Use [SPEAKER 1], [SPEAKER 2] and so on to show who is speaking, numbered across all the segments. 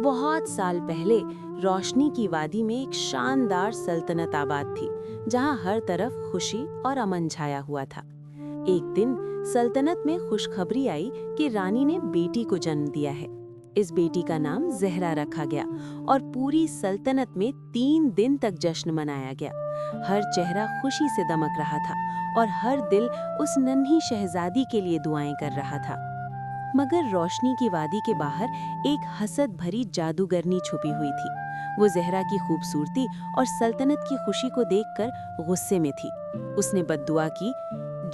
[SPEAKER 1] बहुत साल पहले रोशनी की वादी में एक शानदार सल्तनत आबाद थी, जहां हर तरफ खुशी और अमन छाया हुआ था। एक दिन सल्तनत में खुशखबरी आई कि रानी ने बेटी को जन्म दिया है। इस बेटी का नाम ज़हरा रखा गया और पूरी सल्तनत में 3 दिन तक जश्न मनाया गया। हर चेहरा खुशी से दमक रहा था और हर दिल उस नन्ही शहजादी के लिए दुआएं कर रहा था। मगर रोशनी की वादी के बाहर एक हसद भरी जादूगरनी छुपी हुई थी। वो ज़हरा की खूबसूरती और सल्तनत की खुशी को देखकर गुस्से में थी। उसने बद्दुआ की,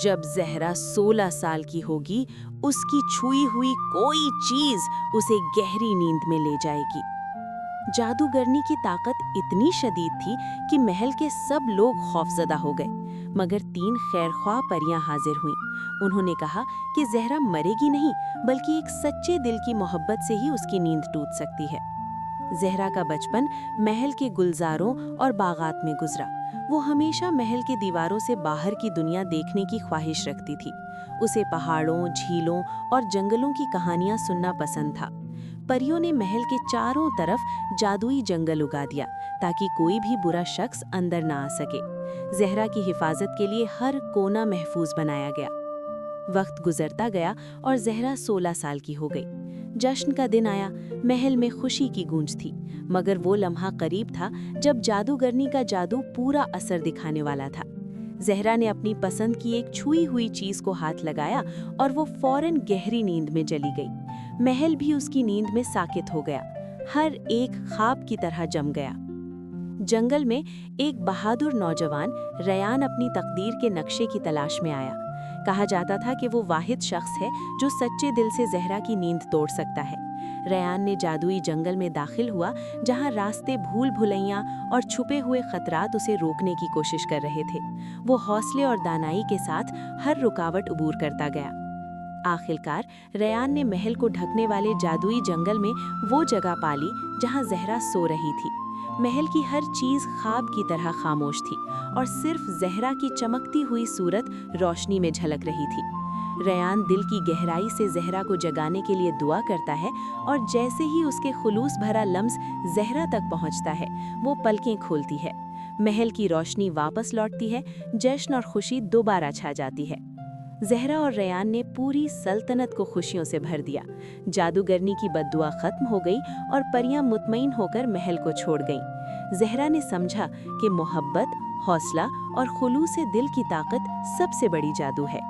[SPEAKER 1] जब ज़हरा 16 साल की होगी, उसकी छुई हुई कोई चीज़ उसे गहरी नींद में ले जाएगी। जादूगरनी की ताकत इतनी शदीद थी कि महल के सब लोग खौफजदा हो गए। मगर 3 खैरख्वाह परियां हाजिर हुईं। उन्होंने कहा कि ज़हरा मरेगी नहीं, बल्कि एक सच्चे दिल की मोहब्बत से ही उसकी नींद टूट सकती है। ज़हरा का बचपन महल के गुलजारों और बागात में गुजरा। वो हमेशा महल के दीवारों से बाहर की दुनिया देखने की ख्वाहिश रखती थी। उसे पहाड़ों, झीलों और जंगलों की कहानियां सुनना पसंद था। परियों ने महल के चारों तरफ जादुई जंगल उगा दिया ताकि कोई भी बुरा शख्स अंदर ना आ सके। ज़हरा की हिफाजत के लिए हर कोना महफूज बनाया गया। वक्त गुजरता गया और ज़हरा 16 साल की हो गई। जश्न का दिन आया। महल में खुशी की गूंज थी, मगर वो लम्हा करीब था जब जादूगरनी का जादू पूरा असर दिखाने वाला था। ज़हरा ने अपनी पसंद की एक छुई हुई चीज को हाथ लगाया और वो फौरन गहरी नींद में चली गई। महल भी उसकी नींद में साकित हो गया। हर एक ख्वाब की तरह जम गया। जंगल में एक बहादुर नौजवान रयान अपनी तकदीर के नक्शे की तलाश में आया। कहा जाता था कि वो वाहिद शख्स है जो सच्चे दिल से ज़हरा की नींद तोड़ सकता है। रयान ने जादुई जंगल में दाखिल हुआ, जहां रास्ते भूल भुलैया और छुपे हुए खतरात उसे रोकने की कोशिश कर रहे थे। वो हौसले और दानाई के साथ हर रुकावट अबूर करता गया। आखिरकार रयान ने महल को ढकने वाले जादुई जंगल में वो जगह पाली जहां ज़हरा सो रही थी। महल की हर चीज ख्वाब की तरह खामोश थी और सिर्फ ज़हरा की चमकती हुई सूरत रोशनी में झलक रही थी। रयान दिल की गहराई से ज़हरा को जगाने के लिए दुआ करता है और जैसे ही उसके खुलूस भरा लम्स ज़हरा तक पहुंचता है, वो पलकें खोलती है। महल की रोशनी वापस लौटती है, जश्न और खुशी दोबारा छा जाती है। ज़हरा और रयान ने पूरी सल्तनत को खुशियों से भर दिया। जादूगरनी की बद्दुआ खत्म हो गई और परियां मुतमईन होकर महल को छोड़ गईं। ज़हरा ने समझा कि मोहब्बत, हौसला और खुलूस दिल की ताकत सबसे बड़ी जादू है।